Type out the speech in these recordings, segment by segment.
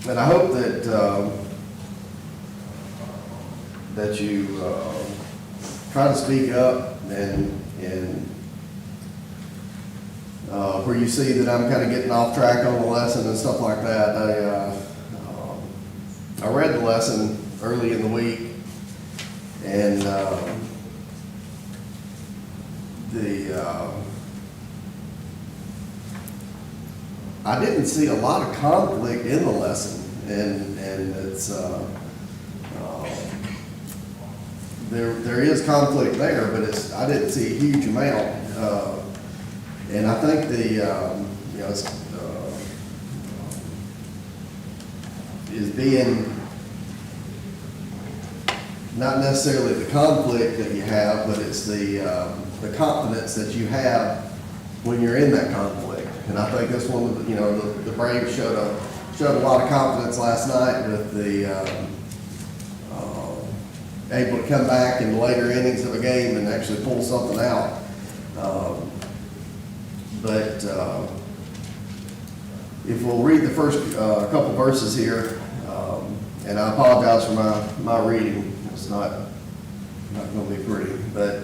and I hope that you try to speak up and where you see that I'm kind of getting off track on the lesson and stuff like that. I read the lesson early in the week, and I didn't see a lot of conflict in the lesson, and it's there is conflict there, but I didn't see a huge amount, and I think is being not necessarily the conflict that you have, but it's the confidence that you have when you're in that conflict. And I think this one, the Braves showed a lot of confidence last night with able to come back in the later innings of a game and actually pull something out. But if we'll read the first couple verses here, and I apologize for my reading. It's not going to be pretty. But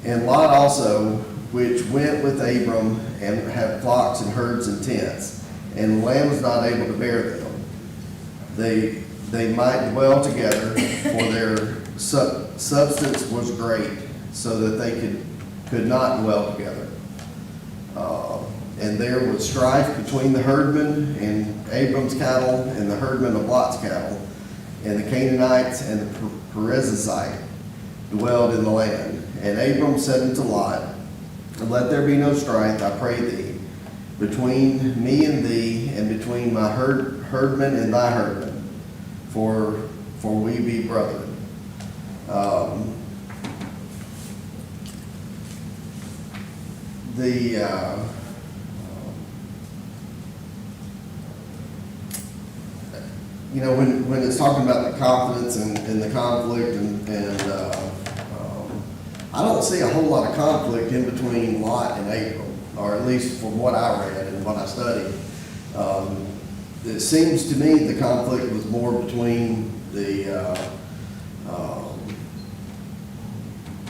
and Lot also, which went with Abram and had flocks and herds and tents, and the land was not able to bear them. They might dwell together, for their substance was great, so that they could not dwell together. And there was strife between the herdmen and Abram's cattle and the herdmen of Lot's cattle, and the Canaanites and the Perizzite dwelled in the land. And Abram said unto Lot, let there be no strife, I pray thee, between me and thee, and between my herdmen and thy herdmen, for we be brethren. When it's talking about the confidence and the conflict, and I don't see a whole lot of conflict in between Lot and Abram, or at least from what I read and what I studied. It seems to me the conflict was more between the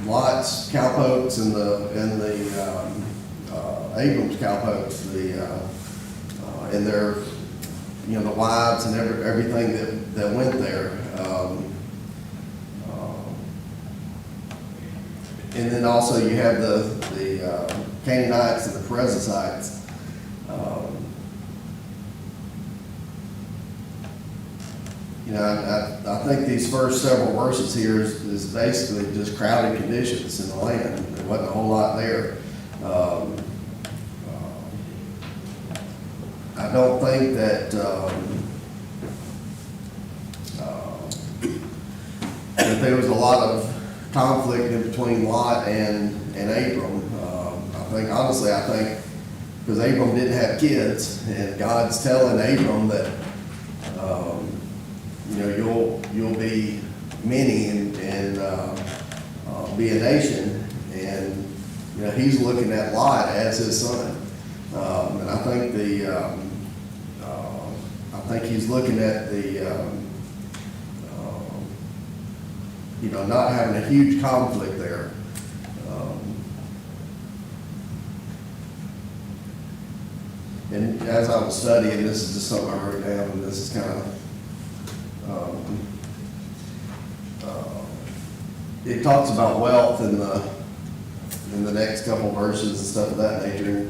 Lot's cowpokes and Abram's cowpokes, and their the wives and everything that went there. And then also you have the Canaanites and the Perizzites. I think these first several verses here is basically just crowded conditions in the land. There wasn't a whole lot there. I don't think that that there was a lot of conflict in between Lot and Abram. I think because Abram didn't have kids, and God's telling Abram that you'll be many and be a nation, and he's looking at Lot as his son, and I think he's looking at not having a huge conflict there. And as I was studying, this is just something I wrote down, and this is kind of, it talks about wealth in the next couple verses and stuff of that nature.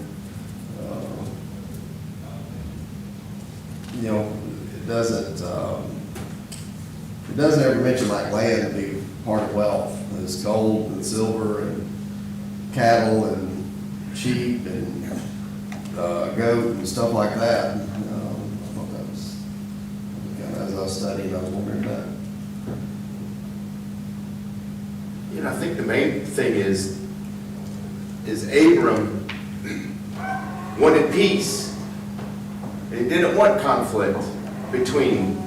It doesn't ever mention like land to be part of wealth. There's gold and silver and cattle and sheep and goat and stuff like that. I thought that was kind of, as I was studying, I was wondering that. I think the main thing is Abram wanted peace. He didn't want conflict between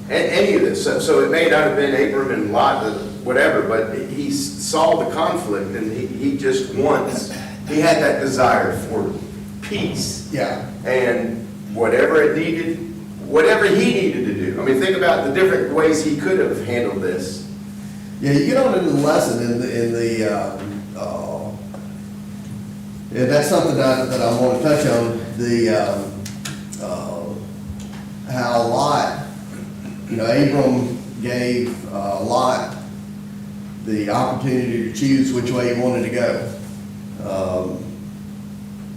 any of this. So it may not have been Abram and Lot, whatever, but he saw the conflict, and he just wants, he had that desire for peace. Yeah. And whatever he needed to do. I mean, think about the different ways he could have handled this. Yeah, you get on into the lesson and that's something that I want to touch on, how Lot, Abram gave Lot the opportunity to choose which way he wanted to go.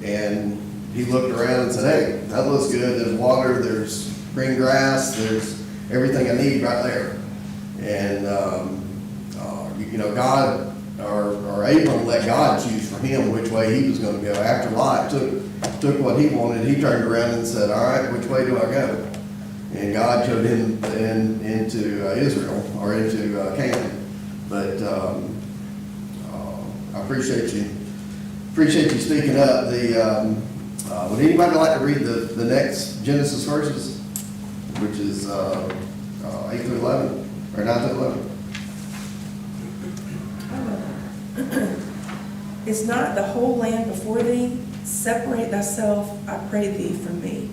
And he looked around and said, hey, that looks good, there's water, there's green grass, there's everything I need right there. And, God, or Abram let God choose for him which way he was gonna go. After Lot took what he wanted, he turned around and said, all right, which way do I go? And God showed him into Israel, or into Canaan. But I appreciate you speaking up. Would anybody like to read the next Genesis verses, which is 8 through 11, or 9 through 11? Is not the whole land before thee? Separate thyself, I pray thee, from me.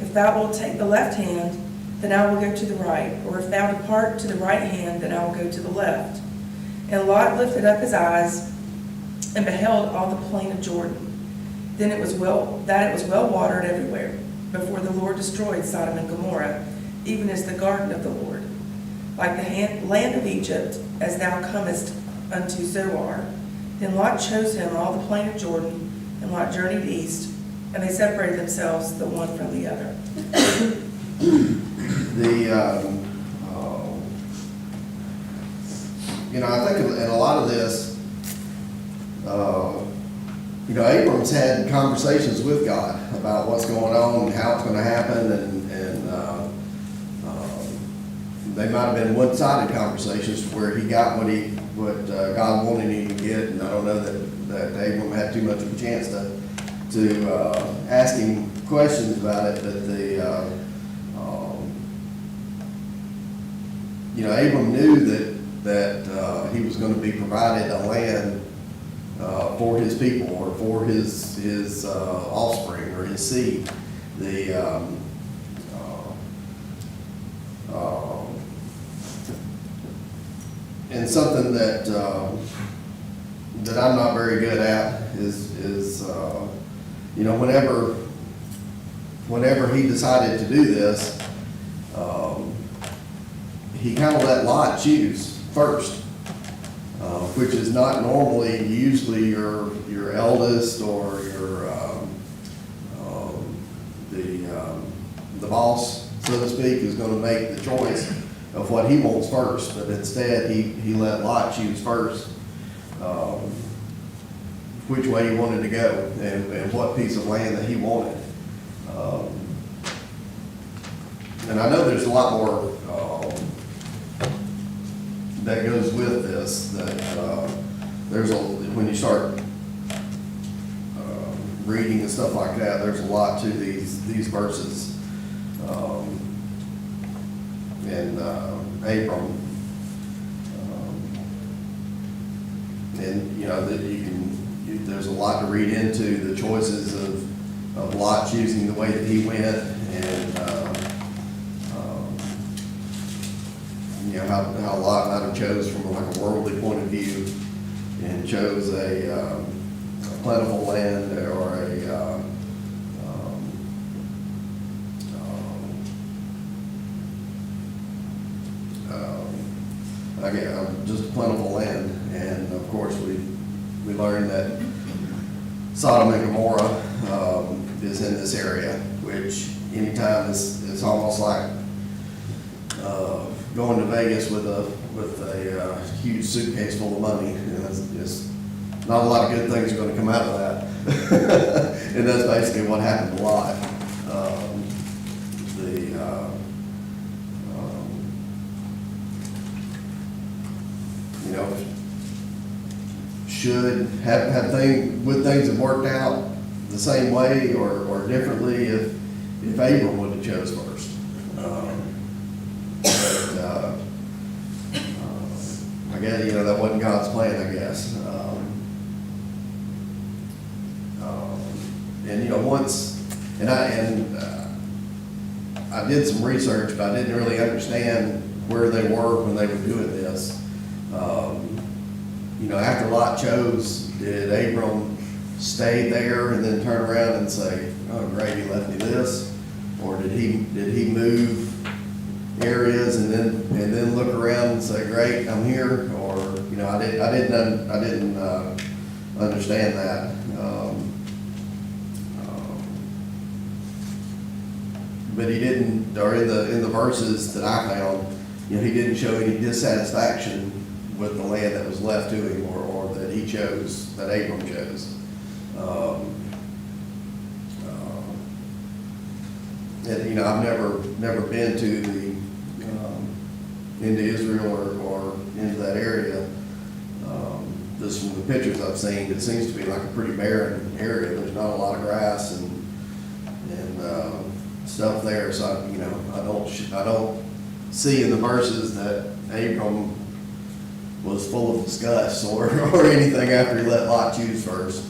If thou wilt take the left hand, then I will go to the right, or if thou depart to the right hand, then I will go to the left. And Lot lifted up his eyes and beheld all the plain of Jordan. Then it was well watered everywhere, before the Lord destroyed Sodom and Gomorrah, even as the garden of the Lord. Like the land of Egypt, as thou comest unto Zoar. Then Lot chose him all the plain of Jordan, and Lot journeyed east, and they separated themselves the one from the other. I think in a lot of this, Abram's had conversations with God about what's going on and how it's going to happen, and they might have been one-sided conversations where he got what God wanted him to get, and I don't know that Abram had too much of a chance to ask him questions about it, but Abram knew that he was going to be provided a land for his people, or for his offspring, or his seed. And something that I'm not very good at is whenever he decided to do this, he kind of let Lot choose first, which is not normally. Usually your eldest, or the boss, so to speak, is going to make the choice of what he wants first. But instead, he let Lot choose first which way he wanted to go, and what piece of land that he wanted. And I know there's a lot more that goes with this, that when you start reading and stuff like that, there's a lot to these verses. And Abram, and that there's a lot to read into the choices of Lot choosing the way that he went, and how Lot might have chose from like a worldly point of view, and chose a plentiful land, or just a plentiful land. And of course, we learned that Sodom and Gomorrah is in this area, which anytime is almost like going to Vegas with a huge suitcase full of money. And it's not a lot of good things are going to come out of that. And that's basically what happened a lot. Should have things have worked out the same way or differently if Abram would have chose first. I guess that wasn't God's plan, I guess. And once, and I did some research, but I didn't really understand where they were when they were doing this. You know, after Lot chose, did Abram stay there and then turn around and say, oh, great, he left me this? Or did he move areas and then look around and say, great, I'm here? Or, you know, I didn't understand that. But he didn't, or in the verses that I found, you know, he didn't show any dissatisfaction with the land that was left to him, or that he chose, that Abram chose. And, you know, I've never been to into Israel or into that area. Just from the pictures I've seen, it seems to be like a pretty barren area. There's not a lot of grass and stuff there. So you know, I don't see in the verses that Abram was full of disgust or anything after he let Lot choose first.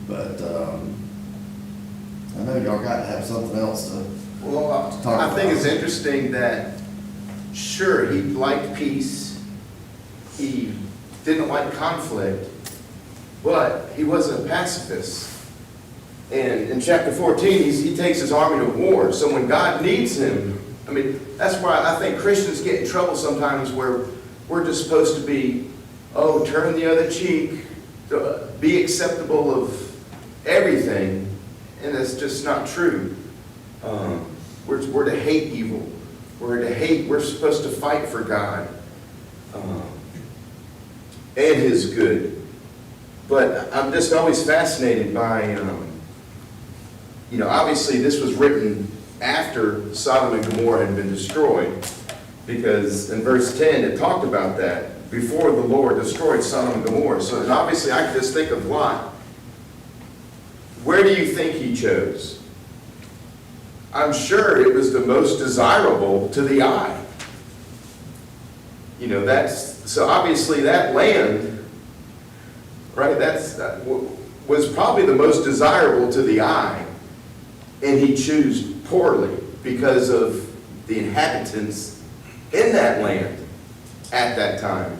But I know y'all got to have something else to. Well, I think it's interesting that, sure, he liked peace, he didn't like conflict, but he wasn't a pacifist. And in chapter 14, he takes his army to war. So when God needs him, I mean, that's why I think Christians get in trouble sometimes, where we're just supposed to be, oh, turn the other cheek, be acceptable of everything, and that's just not true. We're to hate evil. We're supposed to fight for God and His good. But I'm just always fascinated by, you know, obviously this was written after Sodom and Gomorrah had been destroyed, because in verse 10 it talked about that, before the Lord destroyed Sodom and Gomorrah. So and obviously I can just think of Lot. Where do you think he chose? I'm sure it was the most desirable to the eye. You know, so obviously that land, right, that was probably the most desirable to the eye, and he chose poorly because of the inhabitants in that land at that time.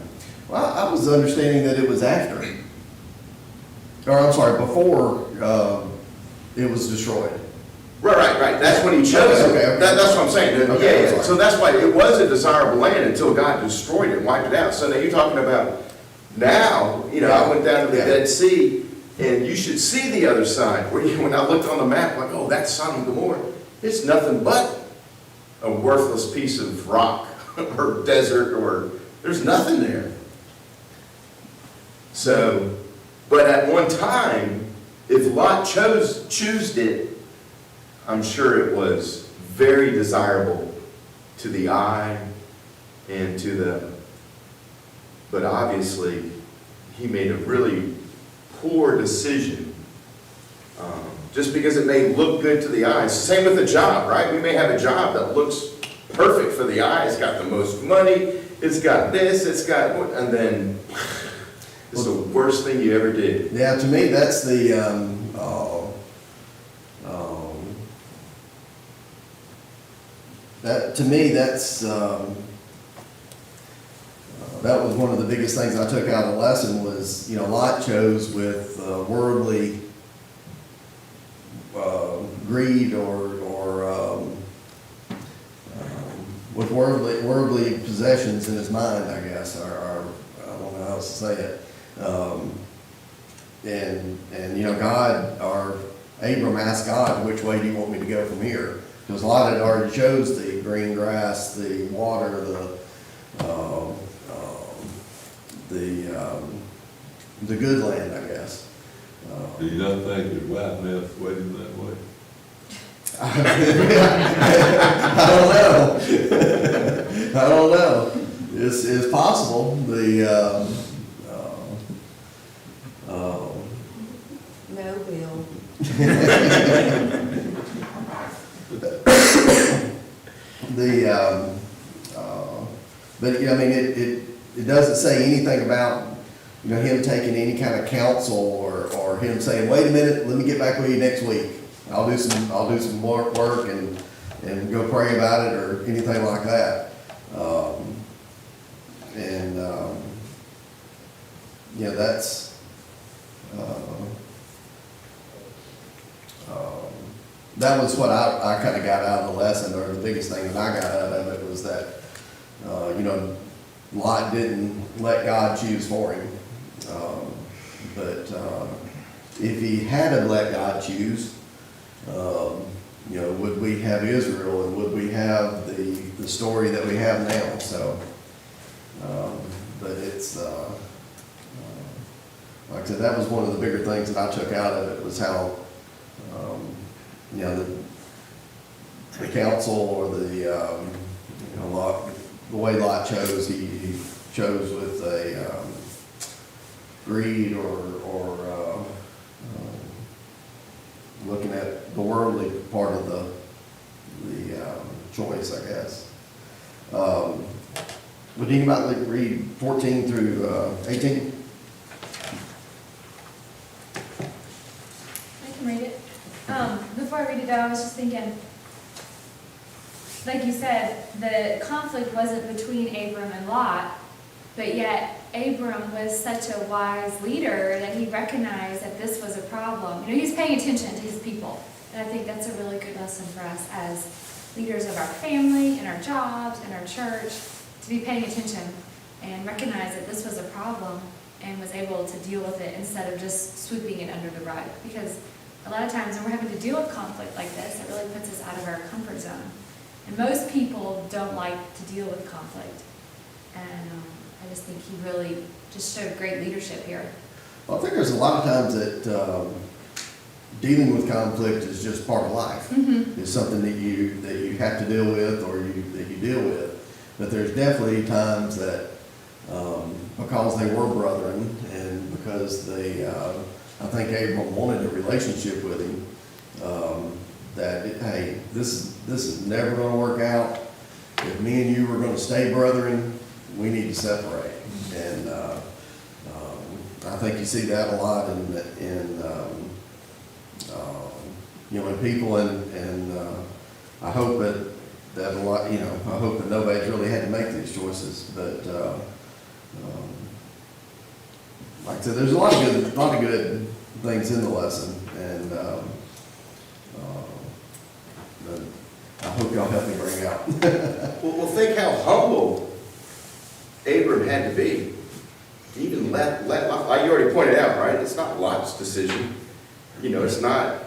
Well, I was understanding that it was after, or I'm sorry, before it was destroyed. Right. That's when he chose it. Okay. That's what I'm saying. Okay, Yeah. So that's why it was a desirable land until God destroyed it and wiped it out. So now you're talking about now, you know, I went down to the Dead Sea, and you should see the other side. When I looked on the map, like, oh, that's Sodom and Gomorrah. It's nothing but a worthless piece of rock or desert, or there's nothing there. So, but at one time, if Lot chose it, I'm sure it was very desirable to the eye and to the, but obviously he made a really poor decision, just because it may look good to the eye. It's the same with a job, right? We may have a job that looks perfect for the eye. It's got the most money, it's got this, it's got, and then it's the worst thing you ever did. Yeah, to me, that's the, that was one of the biggest things I took out of the lesson was, you know, Lot chose with worldly greed or with worldly possessions in his mind, I guess, or I don't know how else to say it. And you know, Abram asked God, which way do you want me to go from here? Because Lot had already chose the green grass, the water, the good land, I guess. Do you not think your wife may have swayed him that way? I don't know. It's possible. No, Bill. But you know, I mean, it doesn't say anything about, you know, him taking any kind of counsel or him saying, wait a minute, let me get back with you next week. I'll do some work and and go pray about it or anything like that. You know, that's, that was what I kind of got out of the lesson, or the biggest thing that I got out of it was that, you know, Lot didn't let God choose for him. But if he had have let God choose, you know, would we have Israel, and would we have the story that we have now? So, but it's, like I said, that was one of the bigger things that I took out of it, was how, you know, the council, or you know, Lot, the way Lot chose, he chose with a greed or looking at the worldly part of the choice, I guess. Would anybody read 14 through 18? I can read it. Before I read it though, I was just thinking, like you said, the conflict wasn't between Abram and Lot, but yet Abram was such a wise leader that he recognized that this was a problem. You know, he's paying attention to his people. And I think that's a really good lesson for us as leaders of our family, and our jobs, and our church, to be paying attention and recognize that this was a problem, and was able to deal with it instead of just sweeping it under the rug. Because a lot of times when we're having to deal with conflict like this, it really puts us out of our comfort zone. And most people don't like to deal with conflict. And I just think he really just showed great leadership here. Well, I think there's a lot of times that dealing with conflict is just part of life. Mm-hmm. It's something that you have to deal with, or that you deal with. But there's definitely times that because they were brethren, and because they, I think Abram wanted a relationship with him, hey, this is never going to work out. If me and you were going to stay brethren, we need to separate. And I think you see that a lot in you know, in people, and I hope that a lot, you know, I hope that nobody's really had to make these choices. But like I said, there's a lot of good things in the lesson, and I hope y'all help me bring out. Well, think how humble Abram had to be. He even let Lot, like you already pointed out, right? It's not Lot's decision. You know, it's not,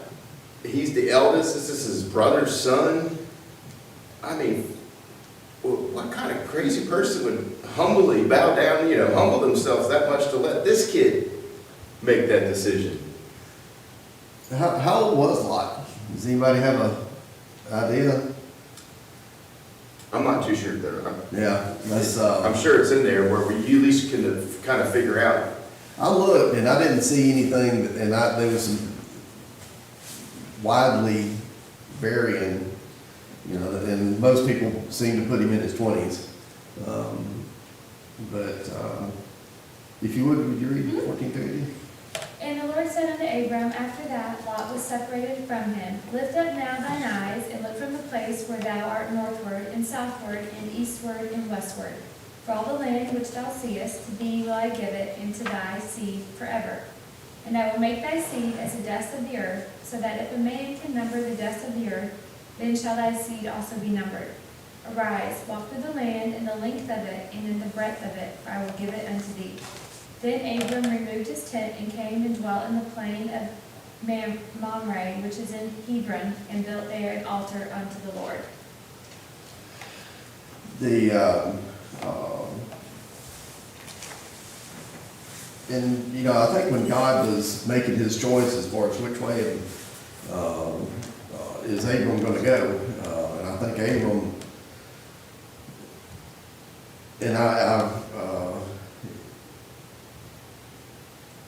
he's the eldest, this is his brother's son. I mean, what kind of crazy person would humbly bow down, you know, humble themselves that much to let this kid make that decision? How old was Lot? Does anybody have an idea? I'm not too sure there. Yeah, that's. I'm sure it's in there where you at least can kind of figure out. I looked and I didn't see anything, and there was some widely varying, you know, and most people seem to put him in his 20s. But if you would you read 14 through 18? And the Lord said unto Abram, after that Lot was separated from him, Lift up now thine eyes, and look from the place where thou art northward, and southward, and eastward, and westward. For all the land which thou seest, to thee will I give it, and to thy seed forever. And I will make thy seed as the dust of the earth, so that if a man can number the dust of the earth, then shall thy seed also be numbered. Arise, walk through the land in the length of it, and in the breadth of it, for I will give it unto thee. Then Abram removed his tent, and came and dwelt in the plain of Mamre, which is in Hebron, and built there an altar unto the Lord. And, you know, I think when God was making his choice as far as which way is Abram going to go, and I think Abram, and I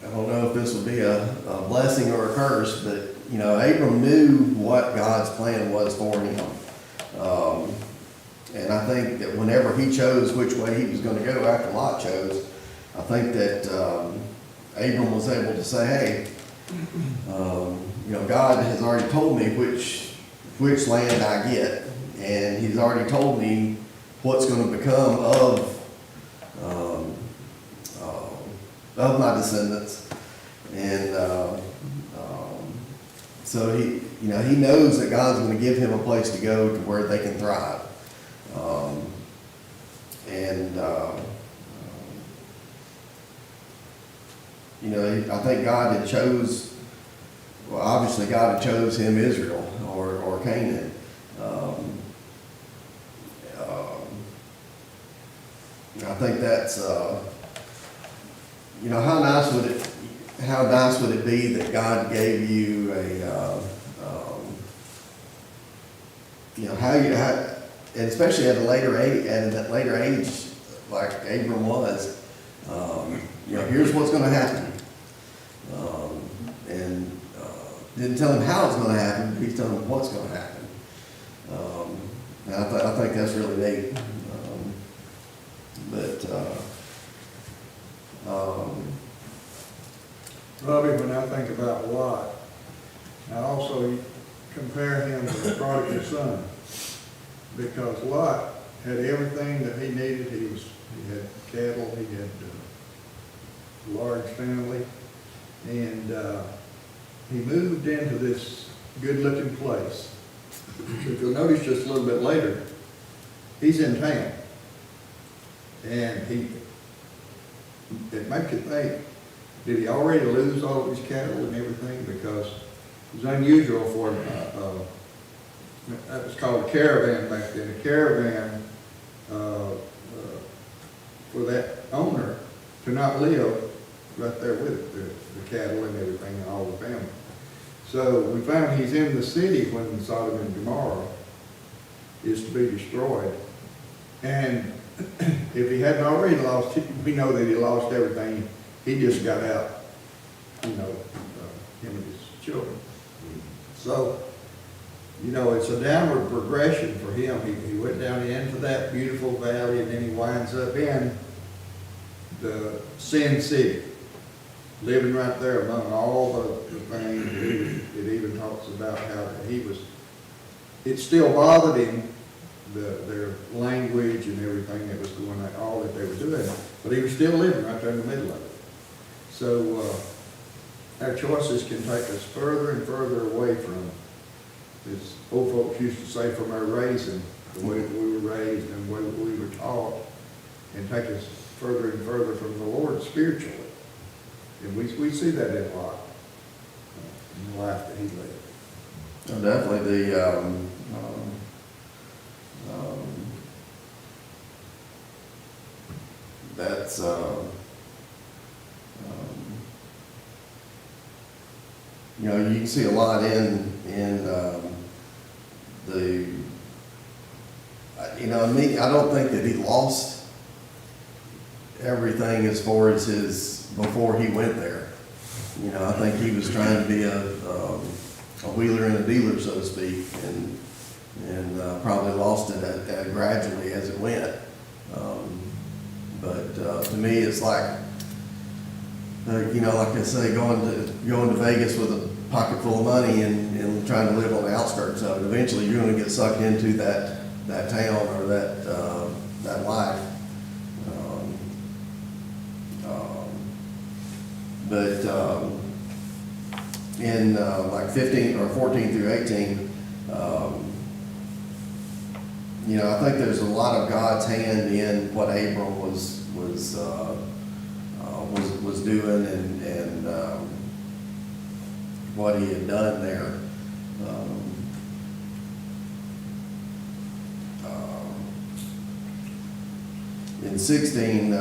don't know if this would be a blessing or a curse, but, you know, Abram knew what God's plan was for him. And I think that whenever he chose which way he was going to go after Lot chose, I think that Abram was able to say, hey, you know, God has already told me which which land I get. And he's already told me what's gonna become of my descendants. And, so he, you know, he knows that God's gonna give him a place to go to where they can thrive. You know, I think God had well, obviously God had chose him Israel or Canaan. I think that's, you know, how nice would it be that God gave you you know, and especially at that later age, like Abram was, you know, here's what's gonna happen. Didn't tell him how it's gonna happen, he's telling him what's gonna happen. And I think that's really neat. Robbie, when I think about Lot, I also compare him to the prodigal son. Because Lot had everything that he needed. He had cattle, he had a large family, and he moved into this good-looking place. If you'll notice just a little bit later, he's in town. And it makes you think, did he already lose all of his cattle and everything? Because it was unusual for him. That was called a caravan back then. A caravan, for that owner to not live right there with it, the cattle and everything and all the family. So we found he's in the city when Sodom and Gomorrah is to be destroyed. And if he hadn't already lost, we know that he lost everything. He just got out, you know, him and his children. So, you know, it's a downward progression for him. He went down into that beautiful valley, and then he winds up in the Sin City, living right there among all the things. It even talks about how it still bothered him, their language and everything that was going on, all that they were doing, but he was still living right there in the middle of it. So our choices can take us further and further away from, as old folks used to say, from our raising, the way that we were raised and the way that we were taught, and take us further and further from the Lord spiritually. And we see that in Lot, in the life that he lived. Definitely that's you know, you can see a lot in you know, me, I don't think that he lost everything as far as before he went there. You know, I think he was trying to be a wheeler and a dealer, so to speak, and probably lost it gradually as it went. But to me, it's like, you know, like I say, going to Vegas with a pocket full of money and trying to live on the outskirts of it. Eventually, you're going to get sucked into that town or that life. But in like 15 or 14 through 18, you know, I think there's a lot of God's hand in what Abram was doing and what he had done there. In 16, you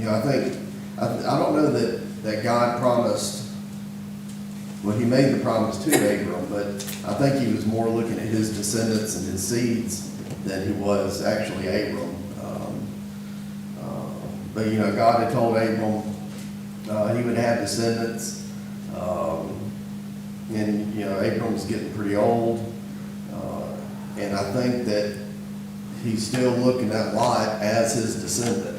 know, I think I don't know that God promised. Well, he made the promise to Abram, but I think he was more looking at his descendants and his seeds than he was actually Abram. But, you know, God had told Abram he would have descendants. And, you know, Abram's getting pretty old. And I think that he's still looking at Lot as his descendant.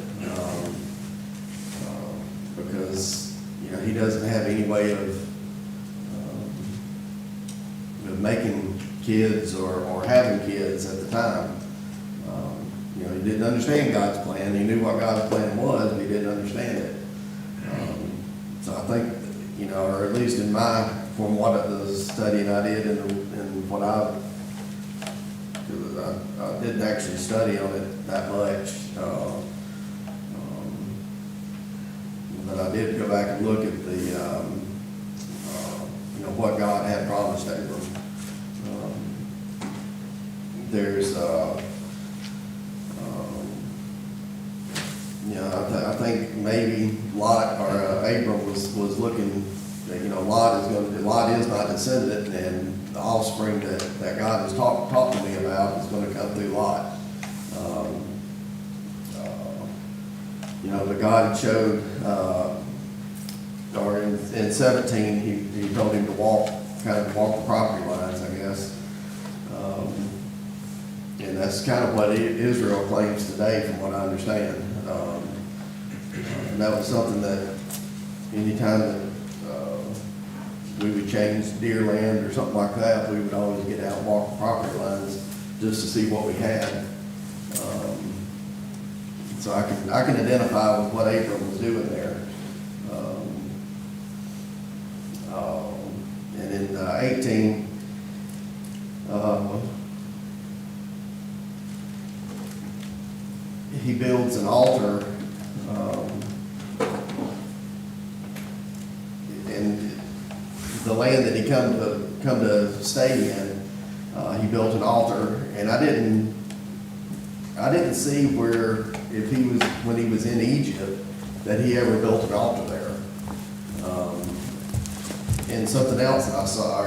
Because, you know, he doesn't have any way of making kids or having kids at the time. You know, he didn't understand God's plan. He knew what God's plan was, but he didn't understand it. So I think, you know, or at least from what the studying I did and what I didn't actually study on it that much. But I did go back and look at the, you know, what God had promised Abram. There's, you know, I think maybe Lot or Abram was looking, that, you know, Lot is my descendant, and the offspring that God has talked to me about is going to come through Lot. You know, but God showed, or in 17, he told him to walk the property lines, I guess. And that's kind of what Israel claims today, from what I understand. And that was something that anytime that we would change deer land or something like that, we would always get out and walk the property lines just to see what we had. So I can identify with what Abram was doing there. And in 18, he builds an altar, and the land that he come to stay in, he built an altar, and I didn't see when he was in Egypt, that he ever built an altar there. And something else that I saw,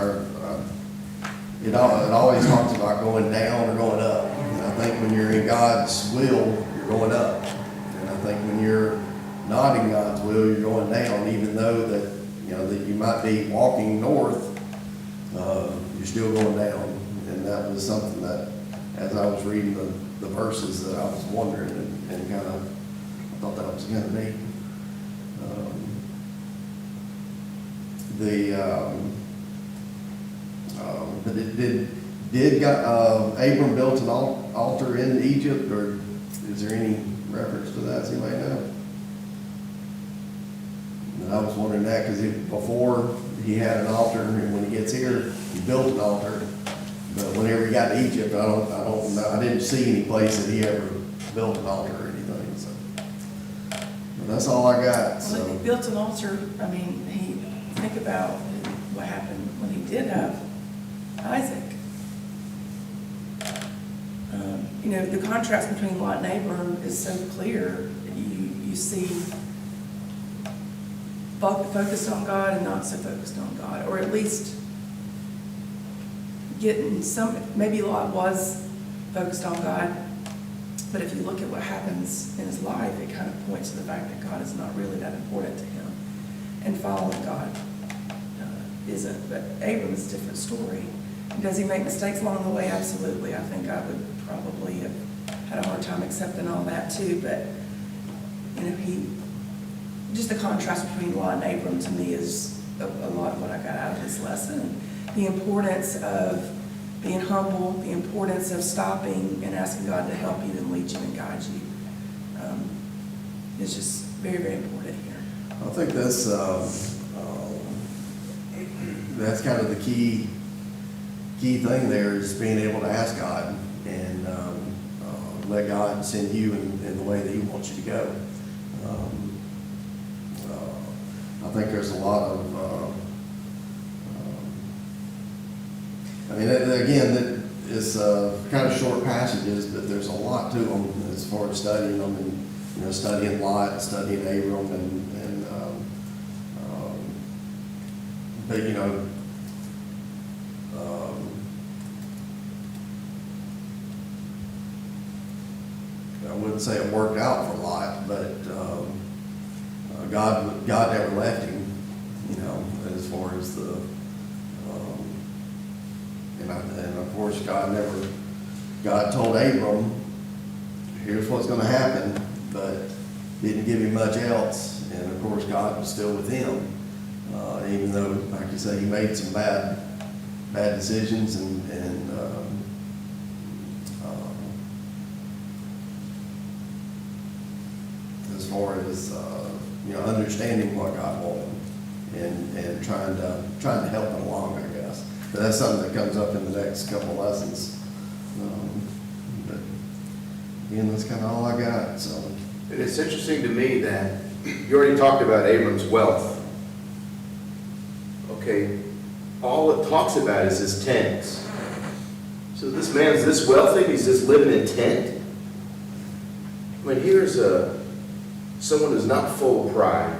it always talks about going down or going up. And I think when you're in God's will, you're going up. And I think when you're not in God's will, you're going down, even though that, you know, that you might be walking north, you're still going down. And that was something that, as I was reading the verses, that I was wondering and kind of, I thought that was kind of neat. But did Abram built an altar in Egypt, or is there any reference to that? Does anybody know? And I was wondering that because before he had an altar, and when he gets here, he built an altar. But whenever he got to Egypt, I don't know. I didn't see any place that he ever built an altar or anything. So but that's all I got. Well, So if he built an altar, I mean, think about what happened when he did have Isaac. You know, the contrast between Lot and Abram is so clear. You see focused on God and not so focused on God, or at least getting some. Maybe Lot was focused on God, but if you look at what happens in his life, it kind of points to the fact that God is not really that important to him, and following God isn't. But Abram is a different story. Does he make mistakes along the way? Absolutely. I think I would probably have had a hard time accepting all that too. But you know, just the contrast between Lot and Abram to me is a lot of what I got out of this lesson. The importance of being humble, the importance of stopping and asking God to help you and lead you and guide you is just very, very important here. I think that's kind of the key thing there, is being able to ask God and let God send you in the way that He wants you to go. I think there's a lot of, I mean, again, it's kind of short passages, but there's a lot to them as far as studying them, and you know, studying Lot, studying Abram, and but you know, I wouldn't say it worked out for Lot, but God never left him, you know, as far as the and of course God told Abram, here's what's going to happen, but didn't give him much else. And of course God was still with him, even though, like you say, he made some bad bad decisions and, as far as, understanding what God wanted and trying to help it along, I guess. But that's something that comes up in the next couple lessons. But again, that's kind of all I got, so. And it's interesting to me that you already talked about Abram's wealth. Okay, all it talks about is his tents. So this man's this wealthy, he's just living in tent? I mean, here's someone who's not full of pride,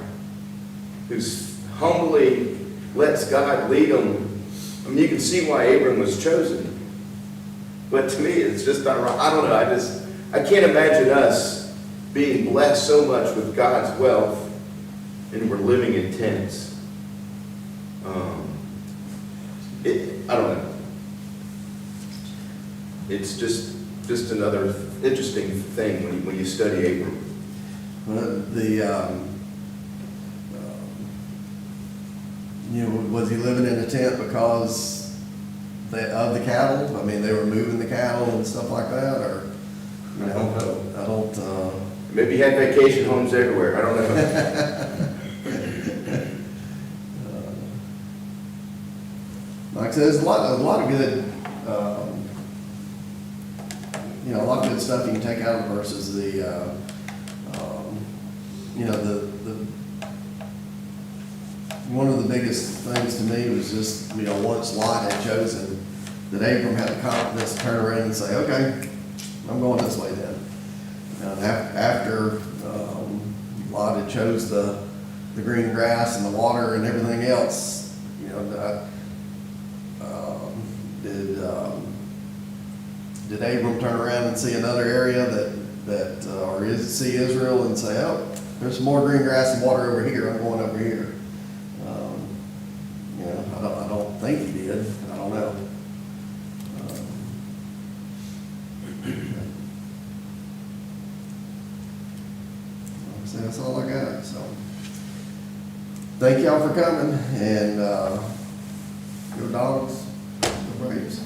who's humbly lets God lead him. I mean, you can see why Abram was chosen. But to me, it's just not right. I don't know, I can't imagine us being blessed so much with God's wealth and we're living in tents. I don't know. It's just another interesting thing when you study Abram. Was he living in a tent because of the cattle? I mean, they were moving the cattle and stuff like that, or, I don't. Maybe he had vacation homes everywhere. I don't know. Like I said, there's a lot of good, a lot of good stuff you can take out of the verses. One of the biggest things to me was just, once Lot had chosen, that Abram had the confidence to turn around and say, okay, I'm going this way then. And after Lot had chose the green grass and the water and everything else, did Abram turn around and see another area or see Israel and say, oh, there's some more green grass and water over here, I'm going over here. I don't think he did. I don't know. So that's all I got. So thank y'all for coming, and go Dogs, go Braves.